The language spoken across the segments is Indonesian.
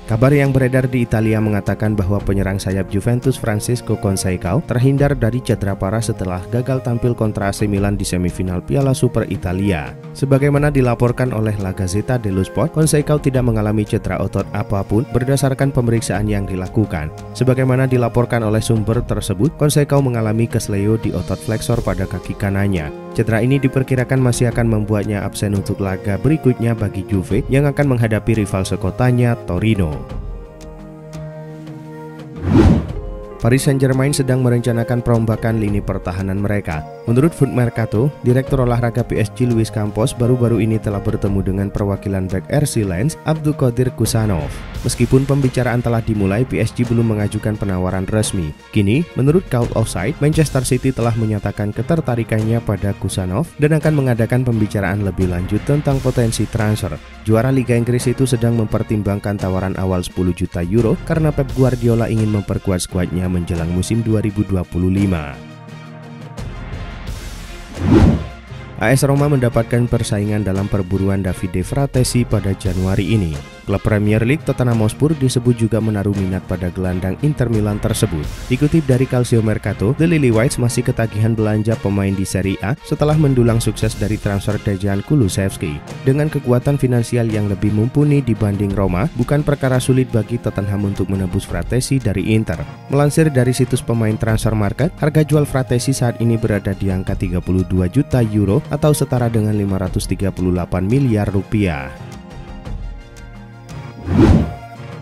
Kabar yang beredar di Italia mengatakan bahwa penyerang sayap Juventus Francesco Conceição terhindar dari cedera parah setelah gagal tampil kontra AC Milan di semifinal Piala Super Italia. Sebagaimana dilaporkan oleh La Gazzetta dello Sport, Conceição tidak mengalami cedera otot apapun berdasarkan pemeriksaan yang dilakukan. Sebagaimana dilaporkan oleh sumber tersebut, Conceição mengalami kesleo di otot flexor pada kaki kanannya. Cedera ini diperkirakan masih akan membuatnya absen untuk laga berikutnya bagi Juve yang akan menghadapi rival sekotanya Torino. Paris Saint-Germain sedang merencanakan perombakan lini pertahanan mereka. Menurut Foot Mercato, Direktur Olahraga PSG Luis Campos baru-baru ini telah bertemu dengan perwakilan bek RC Lens, Abdulkadir Kusanov. Meskipun pembicaraan telah dimulai, PSG belum mengajukan penawaran resmi. Kini, menurut Call Offside, Manchester City telah menyatakan ketertarikannya pada Kusanov dan akan mengadakan pembicaraan lebih lanjut tentang potensi transfer. Juara Liga Inggris itu sedang mempertimbangkan tawaran awal 10 juta euro karena Pep Guardiola ingin memperkuat skuadnya menjelang musim 2025. AS Roma mendapatkan persaingan dalam perburuan Davide Fratesi pada Januari ini. Klub Premier League Tottenham Hotspur disebut juga menaruh minat pada gelandang Inter Milan tersebut. Dikutip dari Calcio Mercato, The Lily Whites masih ketagihan belanja pemain di Serie A setelah mendulang sukses dari transfer Dejan Kulusevski. Dengan kekuatan finansial yang lebih mumpuni dibanding Roma, bukan perkara sulit bagi Tottenham untuk menebus Fratesi dari Inter. Melansir dari situs pemain transfer market, harga jual Fratesi saat ini berada di angka 32 juta euro atau setara dengan 538 miliar rupiah.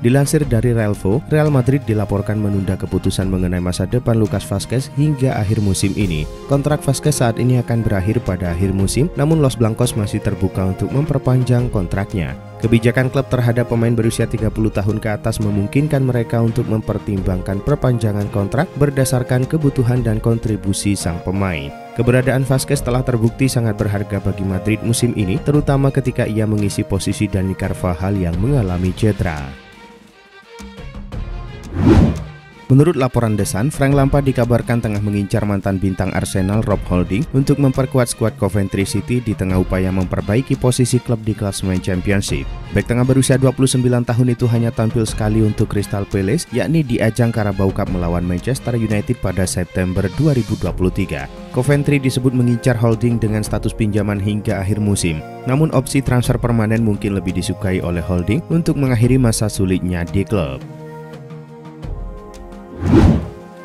Dilansir dari Relvo, Real Madrid dilaporkan menunda keputusan mengenai masa depan Lucas Vazquez hingga akhir musim ini. Kontrak Vazquez saat ini akan berakhir pada akhir musim, namun Los Blancos masih terbuka untuk memperpanjang kontraknya. Kebijakan klub terhadap pemain berusia 30 tahun ke atas memungkinkan mereka untuk mempertimbangkan perpanjangan kontrak berdasarkan kebutuhan dan kontribusi sang pemain. Keberadaan Vazquez telah terbukti sangat berharga bagi Madrid musim ini, terutama ketika ia mengisi posisi Dani Carvajal yang mengalami cedera. Menurut laporan The Sun, Frank Lampard dikabarkan tengah mengincar mantan bintang Arsenal Rob Holding untuk memperkuat skuad Coventry City di tengah upaya memperbaiki posisi klub di klasemen Championship. Bek tengah berusia 29 tahun itu hanya tampil sekali untuk Crystal Palace, yakni di ajang Carabao Cup melawan Manchester United pada September 2023. Coventry disebut mengincar Holding dengan status pinjaman hingga akhir musim. Namun opsi transfer permanen mungkin lebih disukai oleh Holding untuk mengakhiri masa sulitnya di klub.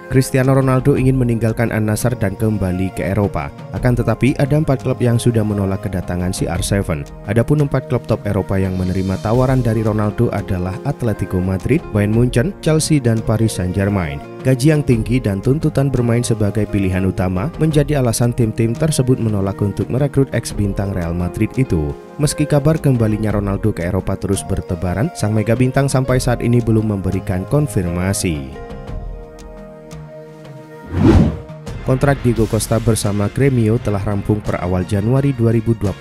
Cristiano Ronaldo ingin meninggalkan Al-Nassr dan kembali ke Eropa. Akan tetapi ada 4 klub yang sudah menolak kedatangan CR7. Adapun 4 klub top Eropa yang menerima tawaran dari Ronaldo adalah Atletico Madrid, Bayern Munchen, Chelsea, dan Paris Saint-Germain. Gaji yang tinggi dan tuntutan bermain sebagai pilihan utama menjadi alasan tim-tim tersebut menolak untuk merekrut ex-bintang Real Madrid itu. Meski kabar kembalinya Ronaldo ke Eropa terus bertebaran, sang mega bintang sampai saat ini belum memberikan konfirmasi. Kontrak Diego Costa bersama Gremio telah rampung per awal Januari 2025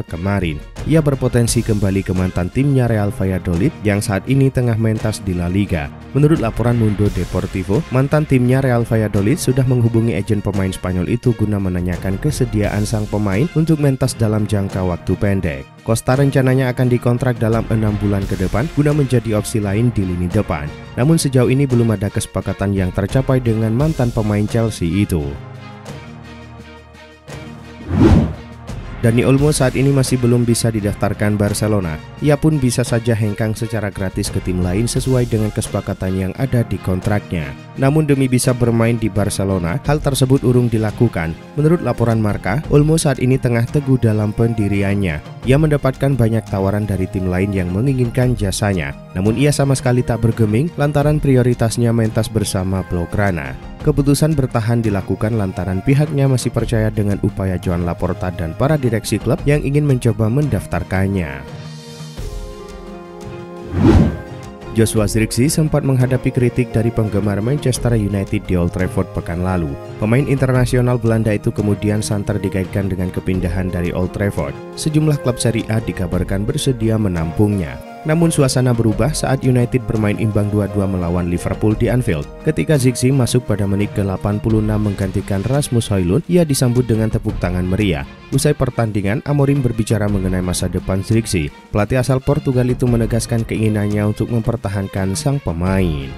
kemarin. Ia berpotensi kembali ke mantan timnya Real Valladolid yang saat ini tengah mentas di La Liga. Menurut laporan Mundo Deportivo, mantan timnya Real Valladolid sudah menghubungi agen pemain Spanyol itu guna menanyakan kesediaan sang pemain untuk mentas dalam jangka waktu pendek. Costa rencananya akan dikontrak dalam 6 bulan ke depan guna menjadi opsi lain di lini depan. Namun sejauh ini belum ada kesepakatan yang tercapai dengan mantan pemain Chelsea itu. Dani Olmo saat ini masih belum bisa didaftarkan Barcelona. Ia pun bisa saja hengkang secara gratis ke tim lain sesuai dengan kesepakatan yang ada di kontraknya. Namun demi bisa bermain di Barcelona, hal tersebut urung dilakukan. Menurut laporan Marca, Olmo saat ini tengah teguh dalam pendiriannya. Ia mendapatkan banyak tawaran dari tim lain yang menginginkan jasanya. Namun ia sama sekali tak bergeming lantaran prioritasnya mentas bersama Blaugrana. Keputusan bertahan dilakukan lantaran pihaknya masih percaya dengan upaya Joan Laporta dan para direksi klub yang ingin mencoba mendaftarkannya. Joshua Zirkzee sempat menghadapi kritik dari penggemar Manchester United di Old Trafford pekan lalu. Pemain internasional Belanda itu kemudian santer dikaitkan dengan kepindahan dari Old Trafford. Sejumlah klub Serie A dikabarkan bersedia menampungnya. Namun suasana berubah saat United bermain imbang 2-2 melawan Liverpool di Anfield. Ketika Ziggy masuk pada menit ke-86 menggantikan Rasmus Højlund, ia disambut dengan tepuk tangan meriah. Usai pertandingan, Amorim berbicara mengenai masa depan Ziggy. Pelatih asal Portugal itu menegaskan keinginannya untuk mempertahankan sang pemain.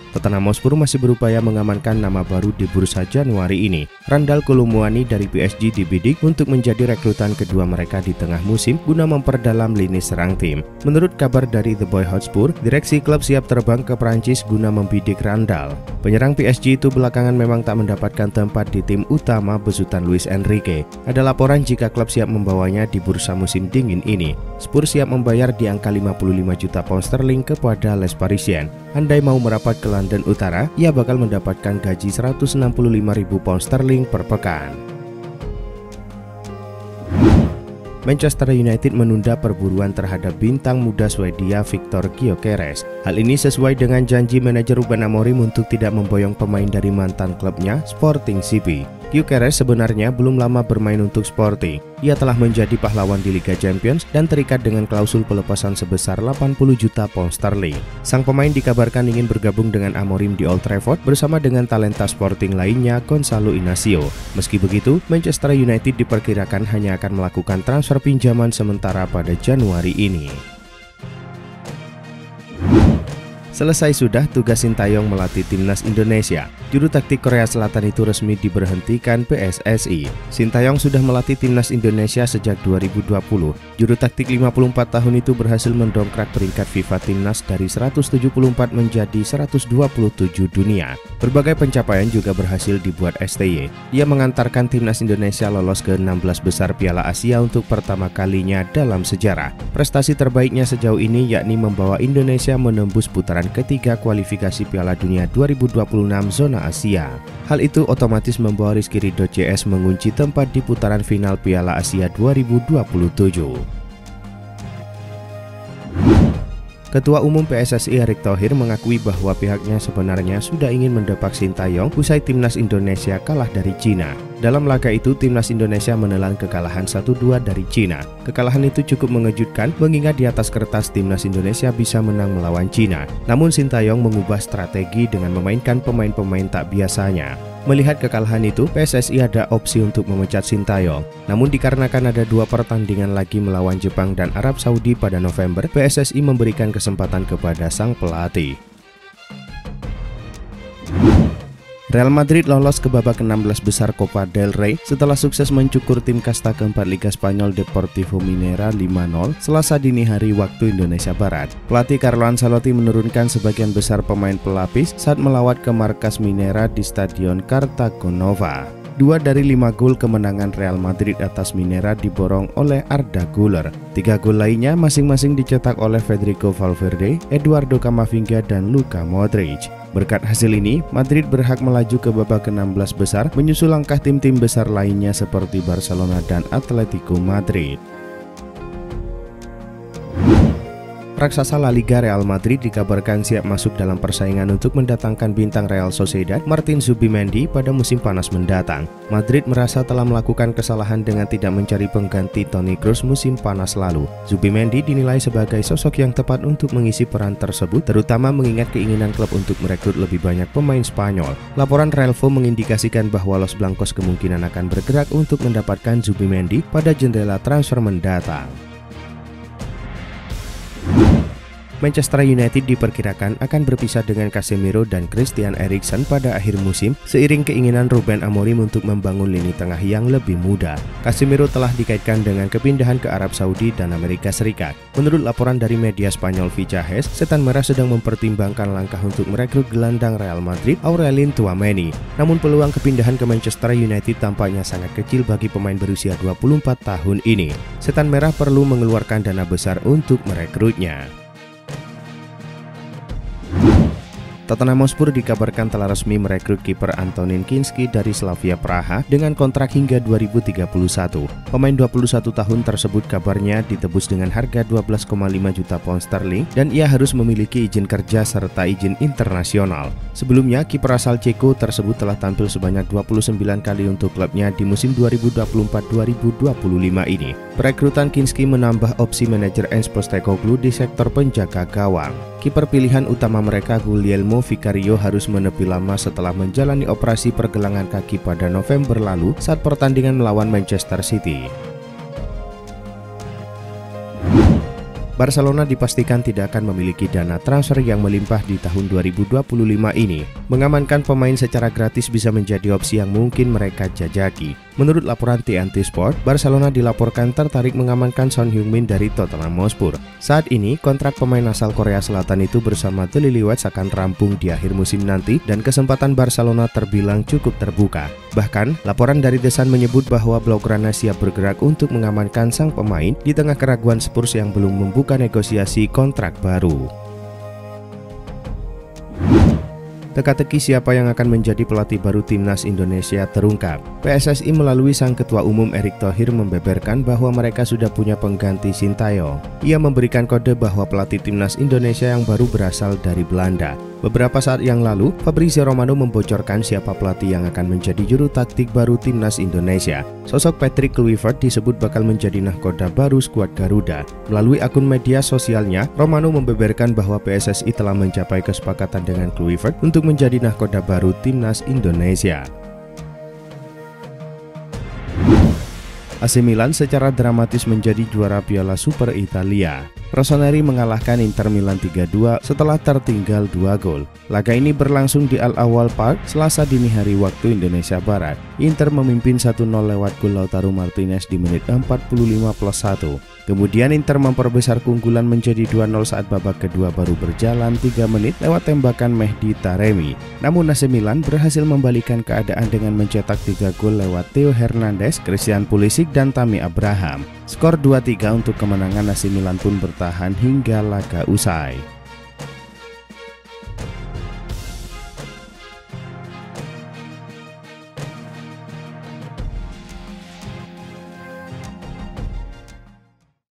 Tottenham Hotspur masih berupaya mengamankan nama baru di bursa Januari ini. Randal Kolo Muani dari PSG dibidik untuk menjadi rekrutan kedua mereka di tengah musim guna memperdalam lini serang tim. Menurut kabar dari The Boy Hotspur, direksi klub siap terbang ke Prancis guna membidik Randal. Penyerang PSG itu belakangan memang tak mendapatkan tempat di tim utama besutan Luis Enrique. Ada laporan jika klub siap membawanya di bursa musim dingin ini. Spurs siap membayar di angka 55 juta pound sterling kepada Les Parisiens. Andai mau merapat ke London Utara, ia bakal mendapatkan gaji 165.000 pound sterling per pekan. Manchester United menunda perburuan terhadap bintang muda Swedia Viktor Gyökeres. Hal ini sesuai dengan janji manajer Ruben Amorim untuk tidak memboyong pemain dari mantan klubnya Sporting CP. Gyökeres sebenarnya belum lama bermain untuk Sporting. Ia telah menjadi pahlawan di Liga Champions dan terikat dengan klausul pelepasan sebesar 80 juta pound sterling. Sang pemain dikabarkan ingin bergabung dengan Amorim di Old Trafford bersama dengan talenta Sporting lainnya Gonçalo Inácio. Meski begitu, Manchester United diperkirakan hanya akan melakukan transfer pinjaman sementara pada Januari ini. Selesai sudah tugas Sintayong melatih timnas Indonesia. Juru taktik Korea Selatan itu resmi diberhentikan PSSI. Sintayong sudah melatih timnas Indonesia sejak 2020. Juru taktik 54 tahun itu berhasil mendongkrak peringkat FIFA timnas dari 174 menjadi 127 dunia. Berbagai pencapaian juga berhasil dibuat STY. Ia mengantarkan timnas Indonesia lolos ke 16 besar Piala Asia untuk pertama kalinya dalam sejarah. Prestasi terbaiknya sejauh ini yakni membawa Indonesia menembus putaran ketiga kualifikasi Piala Dunia 2026 zona Asia. Hal itu otomatis membawa Rizky Ridho CS mengunci tempat di putaran final Piala Asia 2027. Ketua Umum PSSI Erick Thohir mengakui bahwa pihaknya sebenarnya sudah ingin mendepak Sintayong usai timnas Indonesia kalah dari Cina. Dalam laga itu, timnas Indonesia menelan kekalahan 1-2 dari Cina. Kekalahan itu cukup mengejutkan mengingat di atas kertas timnas Indonesia bisa menang melawan Cina. Namun Sintayong mengubah strategi dengan memainkan pemain-pemain tak biasanya. Melihat kekalahan itu, PSSI ada opsi untuk memecat Sintayong. Namun dikarenakan ada 2 pertandingan lagi melawan Jepang dan Arab Saudi pada November, PSSI memberikan kesempatan kepada sang pelatih. Real Madrid lolos ke babak 16 besar Copa del Rey setelah sukses mencukur tim kasta keempat Liga Spanyol Deportivo Minera 5-0 Selasa dini hari waktu Indonesia Barat. Pelatih Carlo Ancelotti menurunkan sebagian besar pemain pelapis saat melawat ke markas Minera di Stadion Cartagonova. 2 dari 5 gol kemenangan Real Madrid atas Minera diborong oleh Arda Güler. 3 gol lainnya masing-masing dicetak oleh Federico Valverde, Eduardo Camavinga, dan Luka Modric. Berkat hasil ini, Madrid berhak melaju ke babak ke-16 besar, menyusul langkah tim-tim besar lainnya seperti Barcelona dan Atletico Madrid. Raksasa La Liga Real Madrid dikabarkan siap masuk dalam persaingan untuk mendatangkan bintang Real Sociedad Martin Zubimendi pada musim panas mendatang. Madrid merasa telah melakukan kesalahan dengan tidak mencari pengganti Toni Kroos musim panas lalu. Zubimendi dinilai sebagai sosok yang tepat untuk mengisi peran tersebut, terutama mengingat keinginan klub untuk merekrut lebih banyak pemain Spanyol. Laporan Relvo mengindikasikan bahwa Los Blancos kemungkinan akan bergerak untuk mendapatkan Zubimendi pada jendela transfer mendatang. Manchester United diperkirakan akan berpisah dengan Casemiro dan Christian Eriksen pada akhir musim seiring keinginan Ruben Amorim untuk membangun lini tengah yang lebih muda. Casemiro telah dikaitkan dengan kepindahan ke Arab Saudi dan Amerika Serikat. Menurut laporan dari media Spanyol Fichajes, Setan Merah sedang mempertimbangkan langkah untuk merekrut gelandang Real Madrid Aurelien Tchouameni. Namun peluang kepindahan ke Manchester United tampaknya sangat kecil bagi pemain berusia 24 tahun ini. Setan Merah perlu mengeluarkan dana besar untuk merekrutnya. Tottenham Hotspur dikabarkan telah resmi merekrut kiper Antonin Kinski dari Slavia Praha dengan kontrak hingga 2031. Pemain 21 tahun tersebut kabarnya ditebus dengan harga 12,5 juta pound sterling dan ia harus memiliki izin kerja serta izin internasional. Sebelumnya, kiper asal Ceko tersebut telah tampil sebanyak 29 kali untuk klubnya di musim 2024-2025 ini. Perekrutan Kinski menambah opsi manajer Ange Postecoglou di sektor penjaga gawang. Kiper pilihan utama mereka Guglielmo Vicario harus menepi lama setelah menjalani operasi pergelangan kaki pada November lalu saat pertandingan melawan Manchester City. Barcelona dipastikan tidak akan memiliki dana transfer yang melimpah di tahun 2025 ini. Mengamankan pemain secara gratis bisa menjadi opsi yang mungkin mereka jajaki. Menurut laporan TNT Sport, Barcelona dilaporkan tertarik mengamankan Son Heung-min dari Tottenham Hotspur. Saat ini, kontrak pemain asal Korea Selatan itu bersama The Lilywhits akan rampung di akhir musim nanti dan kesempatan Barcelona terbilang cukup terbuka. Bahkan, laporan dari The Sun menyebut bahwa Blaugrana siap bergerak untuk mengamankan sang pemain di tengah keraguan Spurs yang belum membuka negosiasi kontrak baru. Teka-teki siapa yang akan menjadi pelatih baru timnas Indonesia terungkap. PSSI melalui sang ketua umum Erick Thohir membeberkan bahwa mereka sudah punya pengganti Sintayong. Ia memberikan kode bahwa pelatih timnas Indonesia yang baru berasal dari Belanda. Beberapa saat yang lalu, Fabrizio Romano membocorkan siapa pelatih yang akan menjadi juru taktik baru timnas Indonesia. Sosok Patrick Kluivert disebut bakal menjadi nahkoda baru skuad Garuda. Melalui akun media sosialnya, Romano membeberkan bahwa PSSI telah mencapai kesepakatan dengan Kluivert untuk menjadi nahkoda baru timnas Indonesia. AC Milan secara dramatis menjadi juara Piala Super Italia. Rossoneri mengalahkan Inter Milan 3-2 setelah tertinggal 2 gol. Laga ini berlangsung di Al Awwal Park Selasa dini hari waktu Indonesia Barat. Inter memimpin 1-0 lewat gol Lautaro Martinez di menit 45+1. Kemudian Inter memperbesar keunggulan menjadi 2-0 saat babak kedua baru berjalan 3 menit lewat tembakan Mehdi Taremi. Namun AC Milan berhasil membalikan keadaan dengan mencetak 3 gol lewat Theo Hernandez, Christian Pulisic, dan Tammy Abraham. Skor 2-3 untuk kemenangan AC Milan pun bertahan hingga laga usai.